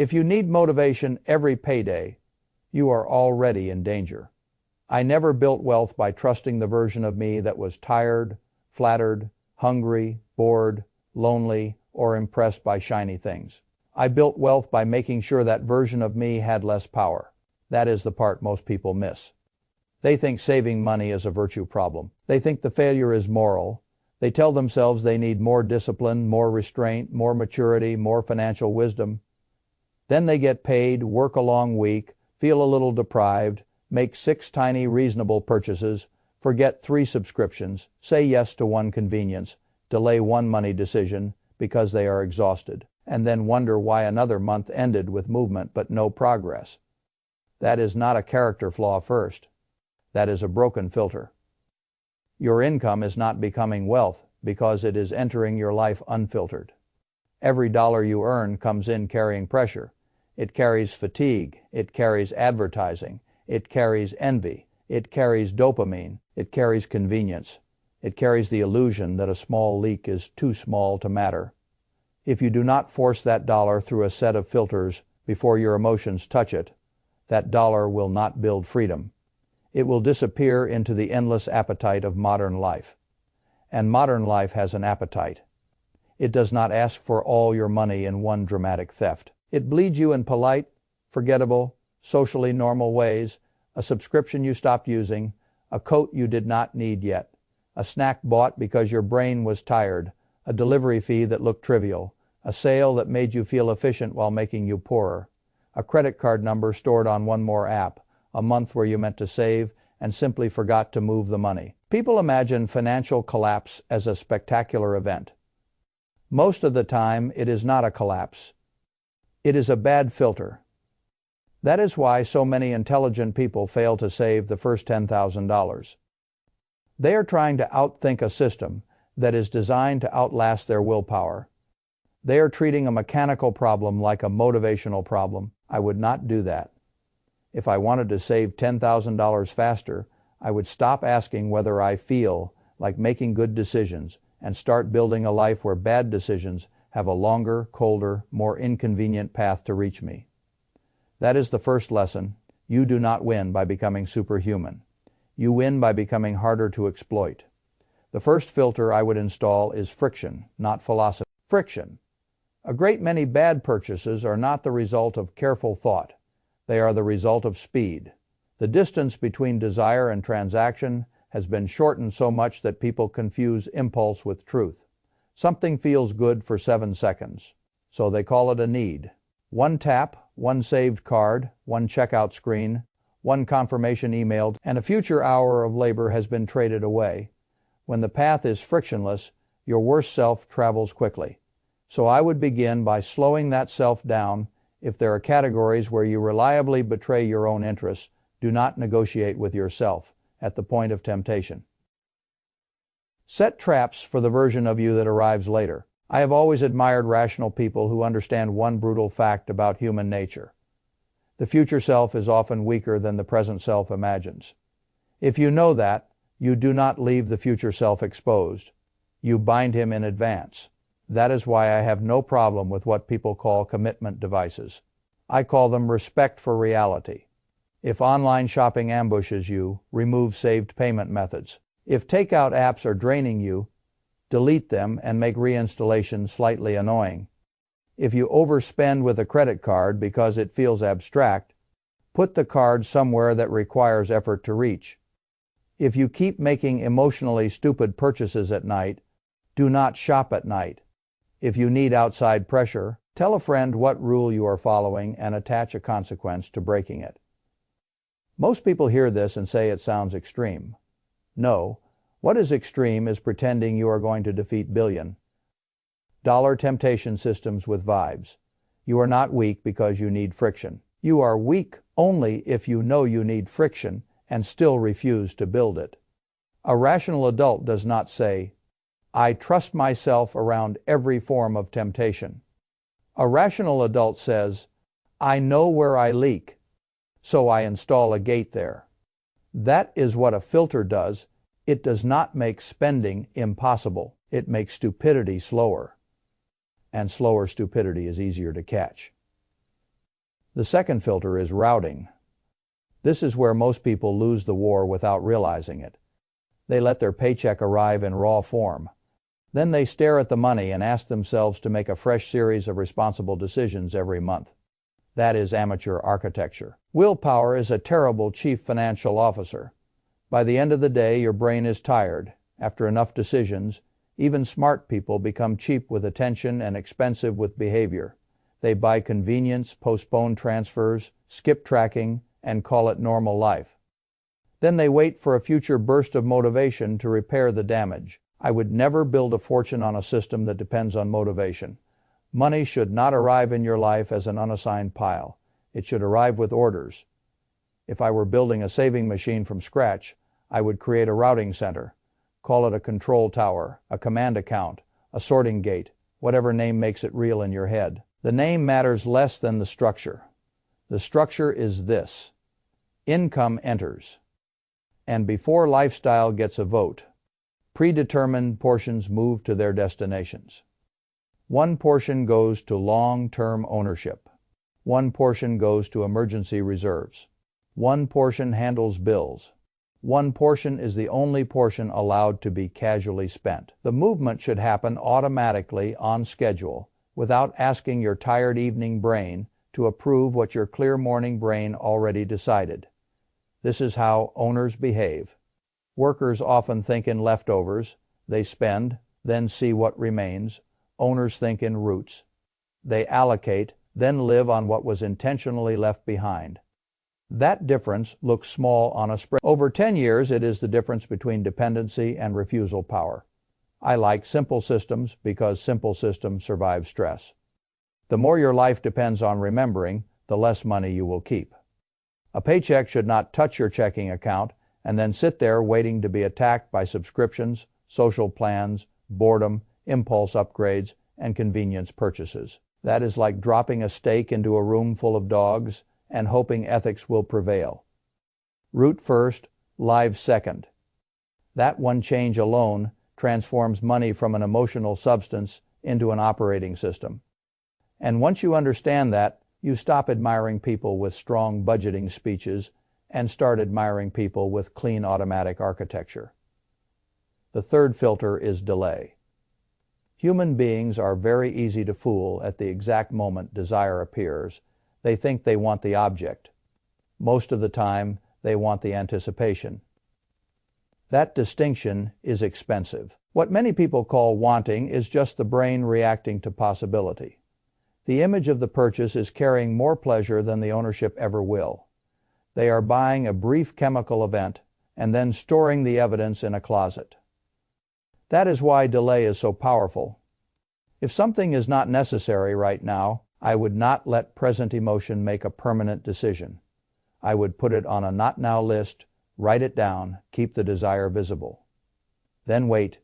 If you need motivation every payday, you are already in danger. I never built wealth by trusting the version of me that was tired, flattered, hungry, bored, lonely, or impressed by shiny things. I built wealth by making sure that version of me had less power. That is the part most people miss. They think saving money is a virtue problem. They think the failure is moral. They tell themselves they need more discipline, more restraint, more maturity, more financial wisdom. Then they get paid, work a long week, feel a little deprived, make 6 tiny reasonable purchases, forget 3 subscriptions, say yes to 1 convenience, delay 1 money decision because they are exhausted, and then wonder why another month ended with movement but no progress. That is not a character flaw first. That is a broken filter. Your income is not becoming wealth because it is entering your life unfiltered. Every dollar you earn comes in carrying pressure. It carries fatigue. It carries advertising. It carries envy. It carries dopamine. It carries convenience. It carries the illusion that a small leak is too small to matter. If you do not force that dollar through a set of filters before your emotions touch it, that dollar will not build freedom. It will disappear into the endless appetite of modern life. And modern life has an appetite. It does not ask for all your money in one dramatic theft. It bleeds you in polite, forgettable, socially normal ways, a subscription you stopped using, a coat you did not need yet, a snack bought because your brain was tired, a delivery fee that looked trivial, a sale that made you feel efficient while making you poorer, a credit card number stored on one more app, a month where you meant to save and simply forgot to move the money. People imagine financial collapse as a spectacular event. Most of the time, it is not a collapse. It is a bad filter. That is why so many intelligent people fail to save the first $10,000. They are trying to outthink a system that is designed to outlast their willpower. They are treating a mechanical problem like a motivational problem. I would not do that. If I wanted to save $10,000 faster, I would stop asking whether I feel like making good decisions and start building a life where bad decisions have a longer, colder, more inconvenient path to reach me. That is the first lesson. You do not win by becoming superhuman. You win by becoming harder to exploit. The first filter I would install is friction, not philosophy. Friction. A great many bad purchases are not the result of careful thought. They are the result of speed. The distance between desire and transaction has been shortened so much that people confuse impulse with truth. Something feels good for 7 seconds, so they call it a need. 1 tap, 1 saved card, 1 checkout screen, 1 confirmation emailed, and a future hour of labor has been traded away. When the path is frictionless, your worst self travels quickly. So I would begin by slowing that self down. If there are categories where you reliably betray your own interests, do not negotiate with yourself at the point of temptation. Set traps for the version of you that arrives later. I have always admired rational people who understand one brutal fact about human nature. The future self is often weaker than the present self imagines. If you know that, you do not leave the future self exposed. You bind him in advance. That is why I have no problem with what people call commitment devices. I call them respect for reality. If online shopping ambushes you, remove saved payment methods. If takeout apps are draining you, delete them and make reinstallation slightly annoying. If you overspend with a credit card because it feels abstract, put the card somewhere that requires effort to reach. If you keep making emotionally stupid purchases at night, do not shop at night. If you need outside pressure, tell a friend what rule you are following and attach a consequence to breaking it. Most people hear this and say it sounds extreme. No, what is extreme is pretending you are going to defeat billion-dollar temptation systems with vibes. You are not weak because you need friction. You are weak only if you know you need friction and still refuse to build it. A rational adult does not say, I trust myself around every form of temptation. A rational adult says, I know where I leak, so I install a gate there. That is what a filter does. It does not make spending impossible. It makes stupidity slower. And slower stupidity is easier to catch. The second filter is routing. This is where most people lose the war without realizing it. They let their paycheck arrive in raw form. Then they stare at the money and ask themselves to make a fresh series of responsible decisions every month. That is amateur architecture. Willpower is a terrible chief financial officer. By the end of the day, your brain is tired. After enough decisions, even smart people become cheap with attention and expensive with behavior. They buy convenience, postpone transfers, skip tracking, and call it normal life. Then they wait for a future burst of motivation to repair the damage. I would never build a fortune on a system that depends on motivation. Money should not arrive in your life as an unassigned pile. It should arrive with orders. If I were building a saving machine from scratch, I would create a routing center. Call it a control tower, a command account, a sorting gate, whatever name makes it real in your head. The name matters less than the structure. The structure is this. Income enters. And before lifestyle gets a vote, predetermined portions move to their destinations. One portion goes to long-term ownership. One portion goes to emergency reserves. One portion handles bills. One portion is the only portion allowed to be casually spent. The movement should happen automatically on schedule without asking your tired evening brain to approve what your clear morning brain already decided. This is how owners behave. Workers often think in leftovers. They spend, then see what remains. Owners think in roots. They allocate, then live on what was intentionally left behind. That difference looks small on a spread. Over 10 years, it is the difference between dependency and refusal power. I like simple systems because simple systems survive stress. The more your life depends on remembering, the less money you will keep. A paycheck should not touch your checking account and then sit there waiting to be attacked by subscriptions, social plans, boredom, impulse upgrades, and convenience purchases. That is like dropping a steak into a room full of dogs and hoping ethics will prevail. Root first, live second. That one change alone transforms money from an emotional substance into an operating system. And once you understand that, you stop admiring people with strong budgeting speeches and start admiring people with clean automatic architecture. The third filter is delay. Human beings are very easy to fool at the exact moment desire appears. They think they want the object. Most of the time, they want the anticipation. That distinction is expensive. What many people call wanting is just the brain reacting to possibility. The image of the purchase is carrying more pleasure than the ownership ever will. They are buying a brief chemical event and then storing the evidence in a closet. That is why delay is so powerful. If something is not necessary right now, I would not let present emotion make a permanent decision. I would put it on a not now list, write it down, keep the desire visible. Then wait.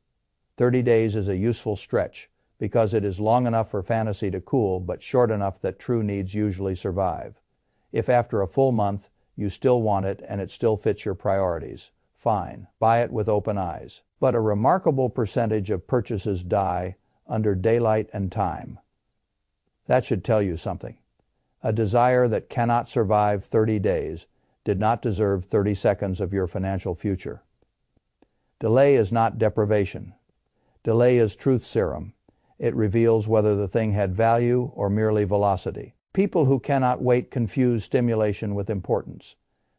30 days is a useful stretch because it is long enough for fantasy to cool but short enough that true needs usually survive. If after a full month you still want it and it still fits your priorities, fine, buy it with open eyes. But a remarkable percentage of purchases die under daylight and time. That should tell you something. A desire that cannot survive 30 days did not deserve 30 seconds of your financial future. Delay is not deprivation. Delay is truth serum. It reveals whether the thing had value or merely velocity. People who cannot wait confuse stimulation with importance.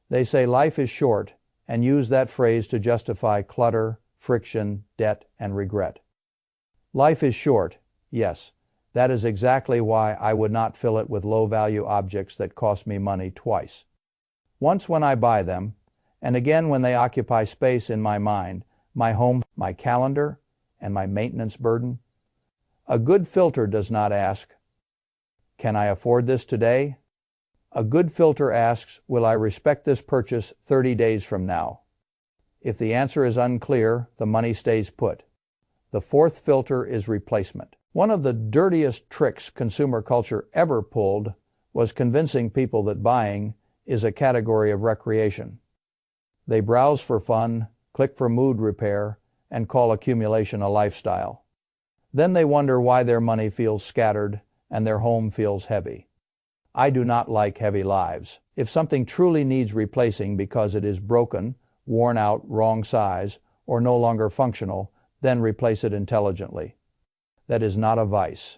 They say life is short and use that phrase to justify clutter, friction, debt, and regret. Life is short, yes. That is exactly why I would not fill it with low-value objects that cost me money twice. Once when I buy them, and again when they occupy space in my mind, my home, my calendar, and my maintenance burden. A good filter does not ask, "Can I afford this today?" A good filter asks, "Will I respect this purchase 30 days from now?" If the answer is unclear, the money stays put. The fourth filter is replacement. One of the dirtiest tricks consumer culture ever pulled was convincing people that buying is a category of recreation. They browse for fun, click for mood repair, and call accumulation a lifestyle. Then they wonder why their money feels scattered and their home feels heavy. I do not like heavy lives. If something truly needs replacing because it is broken, worn out, wrong size, or no longer functional, then replace it intelligently. That is not a vice.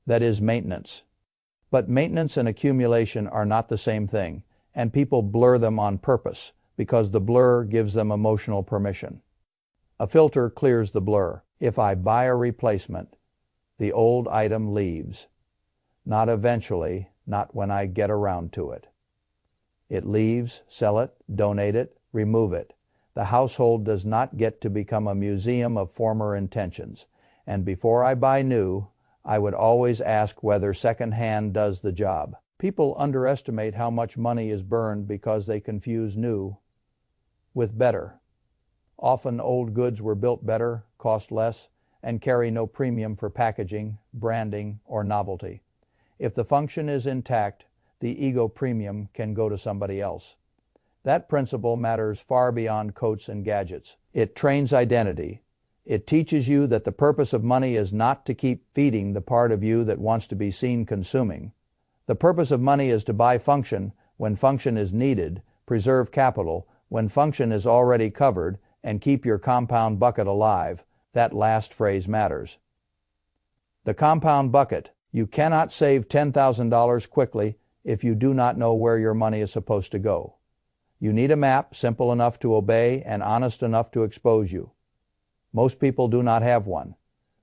That is maintenance. But maintenance and accumulation are not the same thing, and people blur them on purpose because the blur gives them emotional permission. A filter clears the blur. If I buy a replacement, the old item leaves. Not eventually, not when I get around to it. It leaves, sell it, donate it, remove it. The household does not get to become a museum of former intentions. And before I buy new, I would always ask whether second-hand does the job. People underestimate how much money is burned because they confuse new with better. Often old goods were built better, cost less, and carry no premium for packaging, branding, or novelty. If the function is intact, the ego premium can go to somebody else. That principle matters far beyond coats and gadgets. It trains identity. It teaches you that the purpose of money is not to keep feeding the part of you that wants to be seen consuming. The purpose of money is to buy function when function is needed, preserve capital when function is already covered, and keep your compound bucket alive. That last phrase matters. The compound bucket. You cannot save $10,000 quickly if you do not know where your money is supposed to go. You need a map simple enough to obey and honest enough to expose you. Most people do not have one.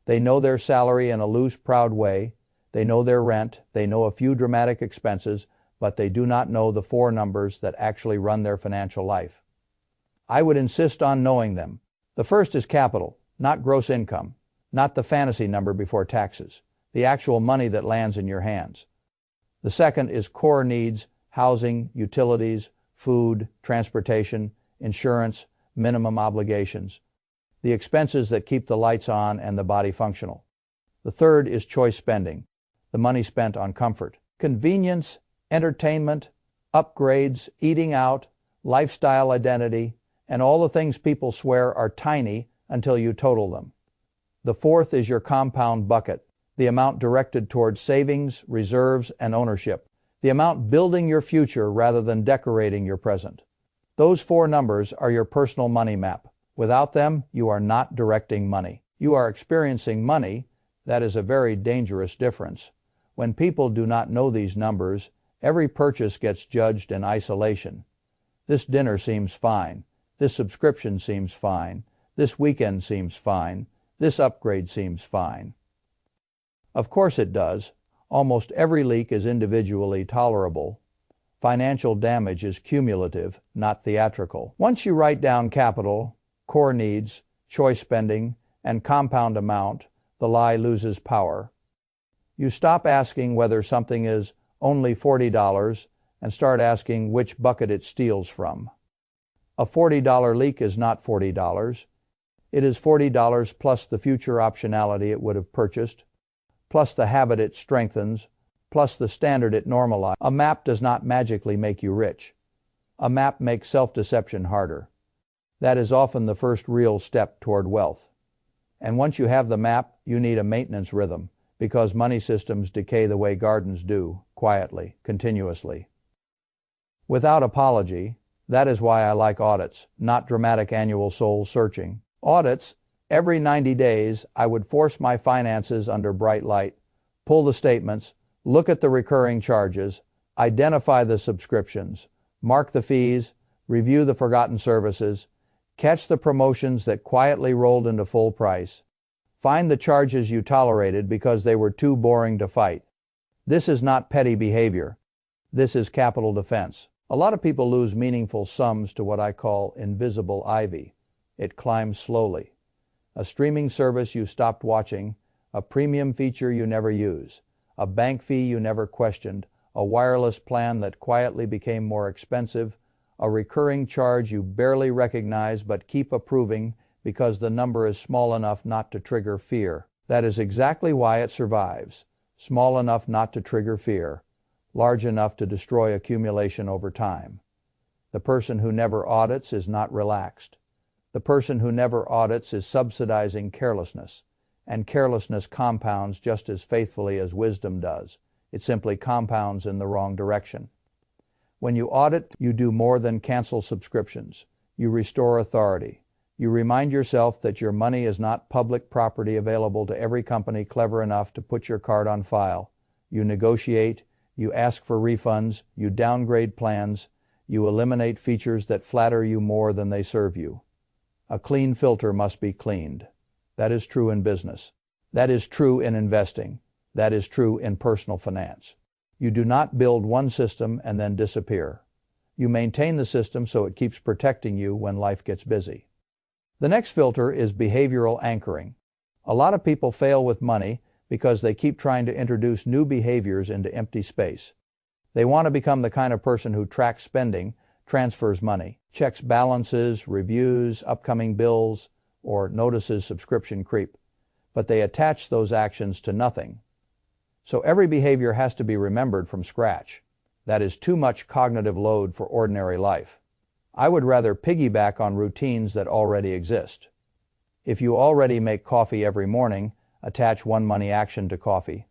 They know their salary in a loose, proud way. They know their rent. They know a few dramatic expenses, but they do not know the four numbers that actually run their financial life. I would insist on knowing them. The first is capital, not gross income, not the fantasy number before taxes, the actual money that lands in your hands. The second is core needs, housing, utilities, food, transportation, insurance, minimum obligations, the expenses that keep the lights on and the body functional. The third is choice spending, the money spent on comfort, convenience, entertainment, upgrades, eating out, lifestyle identity, and all the things people swear are tiny until you total them. The fourth is your compound bucket, the amount directed towards savings, reserves, and ownership, the amount building your future rather than decorating your present. Those four numbers are your personal money map. Without them, you are not directing money. You are experiencing money. That is a very dangerous difference. When people do not know these numbers, every purchase gets judged in isolation. This dinner seems fine. This subscription seems fine. This weekend seems fine. This upgrade seems fine. Of course it does. Almost every leak is individually tolerable. Financial damage is cumulative, not theatrical. Once you write down capital, core needs, choice spending, and compound amount, the lie loses power. You stop asking whether something is only $40 and start asking which bucket it steals from. A $40 leak is not $40. It is $40 plus the future optionality it would have purchased, plus the habit it strengthens, plus the standard it normalizes. A map does not magically make you rich. A map makes self-deception harder. That is often the first real step toward wealth. And once you have the map, you need a maintenance rhythm, because money systems decay the way gardens do, quietly, continuously. Without apology, that is why I like audits, not dramatic annual soul searching. Audits, every 90 days, I would force my finances under bright light, pull the statements, look at the recurring charges, identify the subscriptions, mark the fees, review the forgotten services, catch the promotions that quietly rolled into full price, find the charges you tolerated because they were too boring to fight. This is not petty behavior. This is capital defense. A lot of people lose meaningful sums to what I call invisible ivy. It climbs slowly. A streaming service you stopped watching, a premium feature you never use, a bank fee you never questioned, a wireless plan that quietly became more expensive, a recurring charge you barely recognize but keep approving because the number is small enough not to trigger fear. That is exactly why it survives. Small enough not to trigger fear, large enough to destroy accumulation over time. The person who never audits is not relaxed. The person who never audits is subsidizing carelessness, and carelessness compounds just as faithfully as wisdom does. It simply compounds in the wrong direction. When you audit, you do more than cancel subscriptions. You restore authority. You remind yourself that your money is not public property available to every company clever enough to put your card on file. You negotiate, you ask for refunds, you downgrade plans, you eliminate features that flatter you more than they serve you. A clean filter must be cleaned. That is true in business. That is true in investing. That is true in personal finance. You do not build one system and then disappear. You maintain the system so it keeps protecting you when life gets busy. The next filter is behavioral anchoring. A lot of people fail with money because they keep trying to introduce new behaviors into empty space. They want to become the kind of person who tracks spending, transfers money, checks balances, reviews upcoming bills, or notices subscription creep. But they attach those actions to nothing. So every behavior has to be remembered from scratch. That is too much cognitive load for ordinary life. I would rather piggyback on routines that already exist. If you already make coffee every morning, attach one money action to coffee.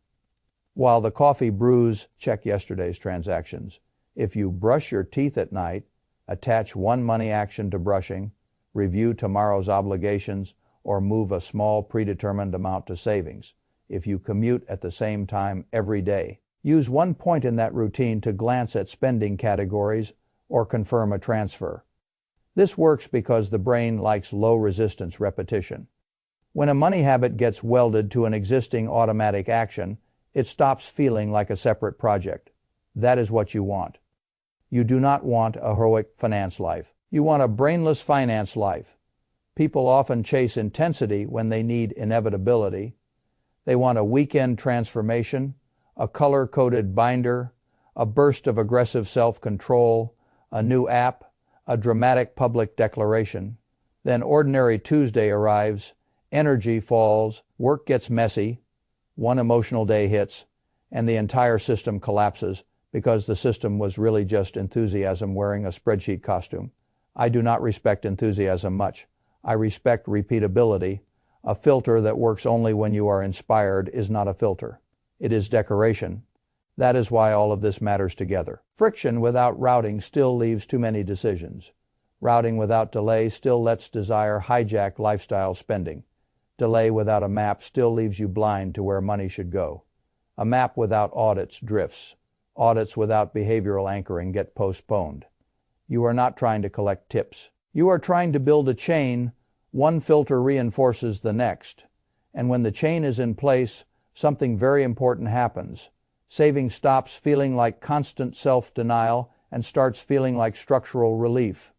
While the coffee brews, check yesterday's transactions. If you brush your teeth at night, attach one money action to brushing, review tomorrow's obligations, or move a small predetermined amount to savings. If you commute at the same time every day, use one point in that routine to glance at spending categories or confirm a transfer. This works because the brain likes low-resistance repetition. When a money habit gets welded to an existing automatic action, it stops feeling like a separate project. That is what you want. You do not want a heroic finance life. You want a brainless finance life. People often chase intensity when they need inevitability. They want a weekend transformation, a color-coded binder, a burst of aggressive self-control, a new app, a dramatic public declaration. Then ordinary Tuesday arrives, energy falls, work gets messy, one emotional day hits, and the entire system collapses because the system was really just enthusiasm wearing a spreadsheet costume. I do not respect enthusiasm much. I respect repeatability. A filter that works only when you are inspired is not a filter. It is decoration. That is why all of this matters together. Friction without routing still leaves too many decisions. Routing without delay still lets desire hijack lifestyle spending. Delay without a map still leaves you blind to where money should go. A map without audits drifts. Audits without behavioral anchoring get postponed. You are not trying to collect tips. You are trying to build a chain. One filter reinforces the next. And when the chain is in place, something very important happens. Saving stops feeling like constant self-denial and starts feeling like structural relief.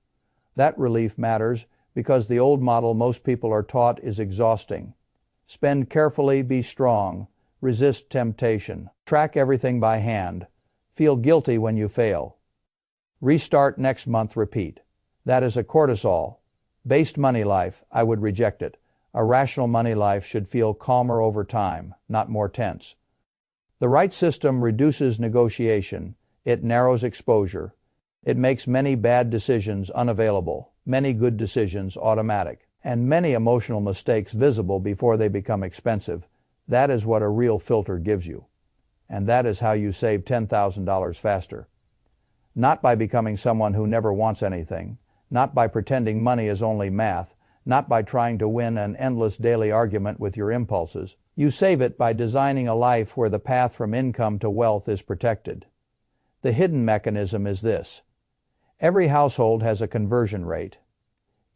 That relief matters because the old model most people are taught is exhausting. Spend carefully, be strong, resist temptation, track everything by hand, feel guilty when you fail. Restart next month, repeat. That is a cortisol-based money life. I would reject it. A rational money life should feel calmer over time, not more tense. The right system reduces negotiation. It narrows exposure. It makes many bad decisions unavailable, many good decisions automatic, and many emotional mistakes visible before they become expensive. That is what a real filter gives you. And that is how you save $10,000 faster. Not by becoming someone who never wants anything, not by pretending money is only math, not by trying to win an endless daily argument with your impulses. You save it by designing a life where the path from income to wealth is protected. The hidden mechanism is this. Every household has a conversion rate.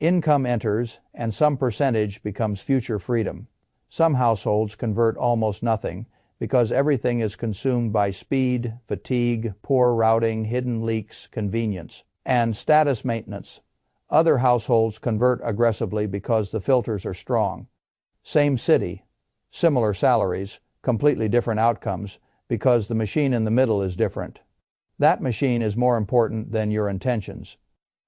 Income enters, and some percentage becomes future freedom. Some households convert almost nothing because everything is consumed by speed, fatigue, poor routing, hidden leaks, convenience, and status maintenance. Other households convert aggressively because the filters are strong. Same city, similar salaries, completely different outcomes because the machine in the middle is different. That machine is more important than your intentions.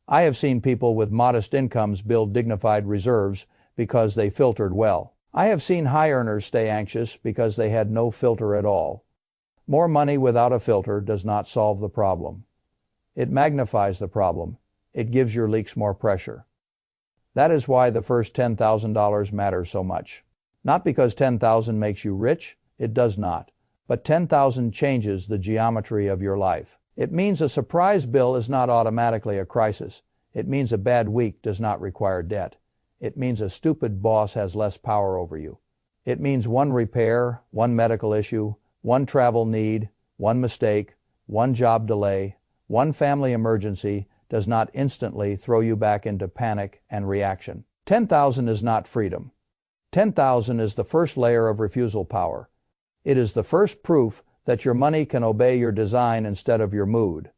I have seen people with modest incomes build dignified reserves because they filtered well. I have seen high earners stay anxious because they had no filter at all. More money without a filter does not solve the problem. It magnifies the problem. It gives your leaks more pressure. That is why the first $10,000 matters so much. Not because $10,000 makes you rich, it does not, but 10,000 changes the geometry of your life. It means a surprise bill is not automatically a crisis. It means a bad week does not require debt. It means a stupid boss has less power over you. It means one repair, one medical issue, one travel need, one mistake, one job delay, one family emergency does not instantly throw you back into panic and reaction. 10,000 is not freedom. 10,000 is the first layer of refusal power. It is the first proof that your money can obey your design instead of your mood.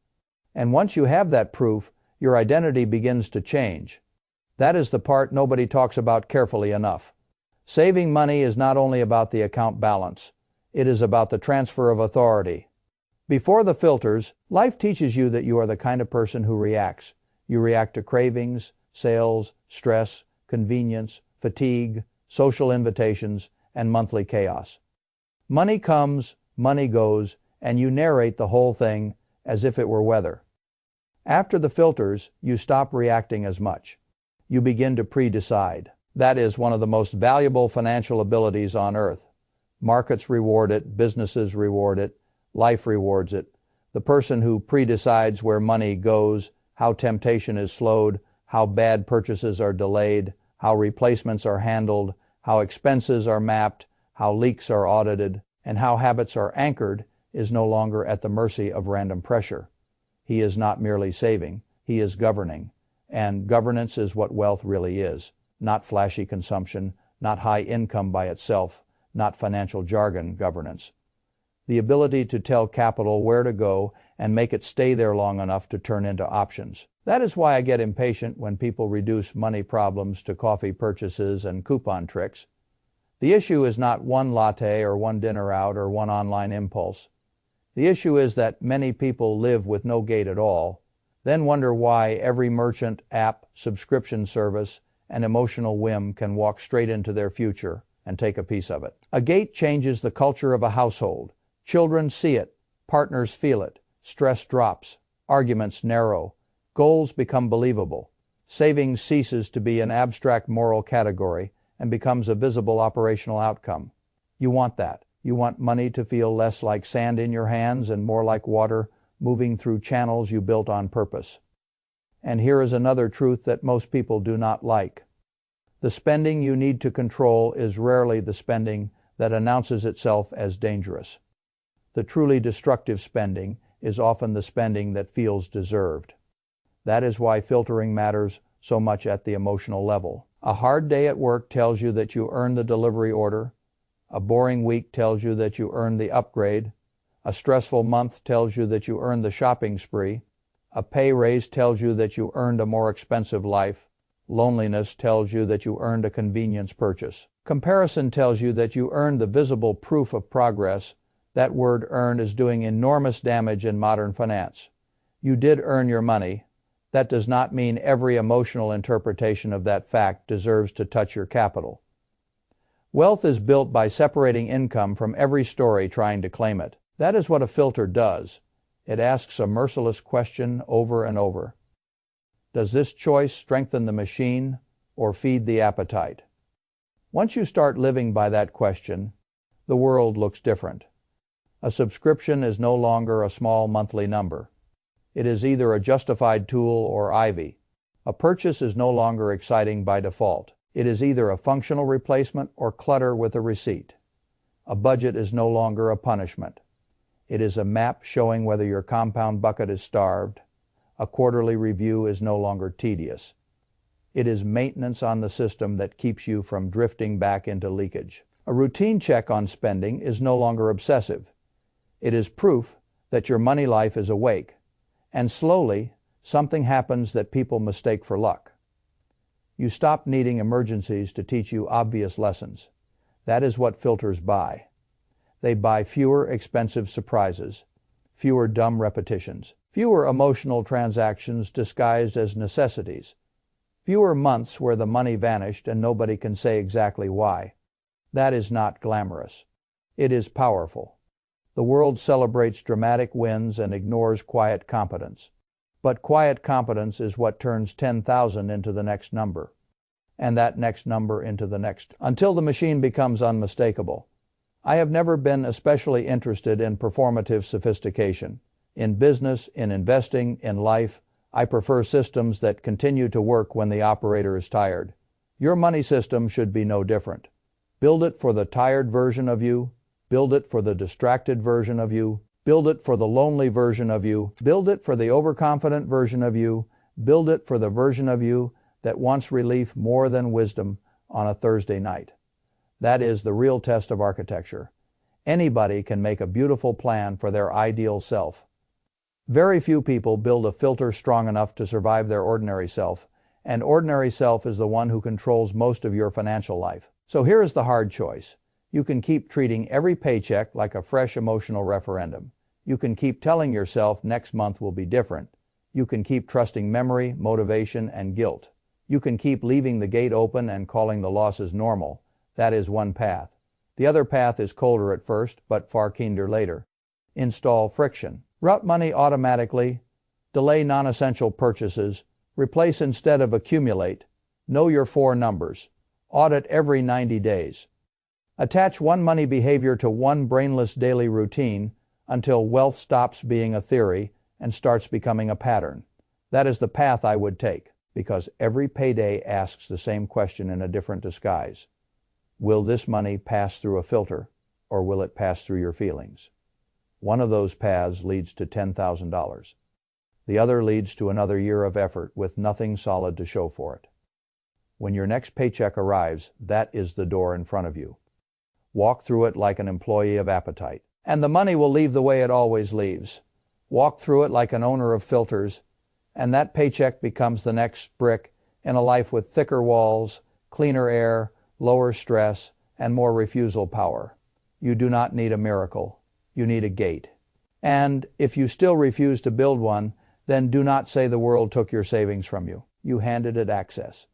And once you have that proof, your identity begins to change. That is the part nobody talks about carefully enough. Saving money is not only about the account balance. It is about the transfer of authority. Before the filters, life teaches you that you are the kind of person who reacts. You react to cravings, sales, stress, convenience, fatigue, social invitations, and monthly chaos. Money comes, money goes, and you narrate the whole thing as if it were weather. After the filters, you stop reacting as much. You begin to pre-decide. That is one of the most valuable financial abilities on earth. Markets reward it, businesses reward it, life rewards it. The person who pre-decides where money goes, how temptation is slowed, how bad purchases are delayed, how replacements are handled, how expenses are mapped, how leaks are audited, and how habits are anchored, is no longer at the mercy of random pressure. He is not merely saving, he is governing. And governance is what wealth really is. Not flashy consumption, not high income by itself, not financial jargon governance. The ability to tell capital where to go and make it stay there long enough to turn into options. That is why I get impatient when people reduce money problems to coffee purchases and coupon tricks. The issue is not one latte or one dinner out or one online impulse. The issue is that many people live with no gate at all, then wonder why every merchant, app, subscription service, and emotional whim can walk straight into their future and take a piece of it. A gate changes the culture of a household. Children see it, partners feel it, stress drops, arguments narrow, goals become believable. Savings ceases to be an abstract moral category and becomes a visible operational outcome. You want that. You want money to feel less like sand in your hands and more like water moving through channels you built on purpose. And here is another truth that most people do not like. The spending you need to control is rarely the spending that announces itself as dangerous. The truly destructive spending is often the spending that feels deserved. That is why filtering matters so much at the emotional level. A hard day at work tells you that you earned the delivery order. A boring week tells you that you earned the upgrade. A stressful month tells you that you earned the shopping spree. A pay raise tells you that you earned a more expensive life. Loneliness tells you that you earned a convenience purchase. Comparison tells you that you earned the visible proof of progress. That word earned is doing enormous damage in modern finance. You did earn your money. That does not mean every emotional interpretation of that fact deserves to touch your capital. Wealth is built by separating income from every story trying to claim it. That is what a filter does. It asks a merciless question over and over. Does this choice strengthen the machine or feed the appetite? Once you start living by that question, the world looks different. A subscription is no longer a small monthly number. It is either a justified tool or ivy. A purchase is no longer exciting by default. It is either a functional replacement or clutter with a receipt. A budget is no longer a punishment. It is a map showing whether your compound bucket is starved. A quarterly review is no longer tedious. It is maintenance on the system that keeps you from drifting back into leakage. A routine check on spending is no longer obsessive. It is proof that your money life is awake. And slowly, something happens that people mistake for luck. You stop needing emergencies to teach you obvious lessons. That is what filters buy. They buy fewer expensive surprises, fewer dumb repetitions, fewer emotional transactions disguised as necessities, fewer months where the money vanished and nobody can say exactly why. That is not glamorous. It is powerful. The world celebrates dramatic wins and ignores quiet competence. But quiet competence is what turns 10,000 into the next number, and that next number into the next, until the machine becomes unmistakable. I have never been especially interested in performative sophistication. In business, in investing, in life, I prefer systems that continue to work when the operator is tired. Your money system should be no different. Build it for the tired version of you. Build it for the distracted version of you. Build it for the lonely version of you. Build it for the overconfident version of you. Build it for the version of you that wants relief more than wisdom on a Thursday night. That is the real test of architecture. Anybody can make a beautiful plan for their ideal self. Very few people build a filter strong enough to survive their ordinary self, and ordinary self is the one who controls most of your financial life. So here is the hard choice. You can keep treating every paycheck like a fresh emotional referendum. You can keep telling yourself next month will be different. You can keep trusting memory, motivation, and guilt. You can keep leaving the gate open and calling the losses normal. That is one path. The other path is colder at first, but far kinder later. Install friction. Route money automatically. Delay non-essential purchases. Replace instead of accumulate. Know your 4 numbers. Audit every 90 days. Attach one money behavior to one brainless daily routine until wealth stops being a theory and starts becoming a pattern. That is the path I would take, because every payday asks the same question in a different disguise. Will this money pass through a filter, or will it pass through your feelings? One of those paths leads to $10,000. The other leads to another year of effort with nothing solid to show for it. When your next paycheck arrives, that is the door in front of you. Walk through it like an employee of appetite, and the money will leave the way it always leaves. Walk through it like an owner of filters, and that paycheck becomes the next brick in a life with thicker walls, cleaner air, lower stress, and more refusal power. You do not need a miracle. You need a gate. And if you still refuse to build one, then do not say the world took your savings from you. You handed it access.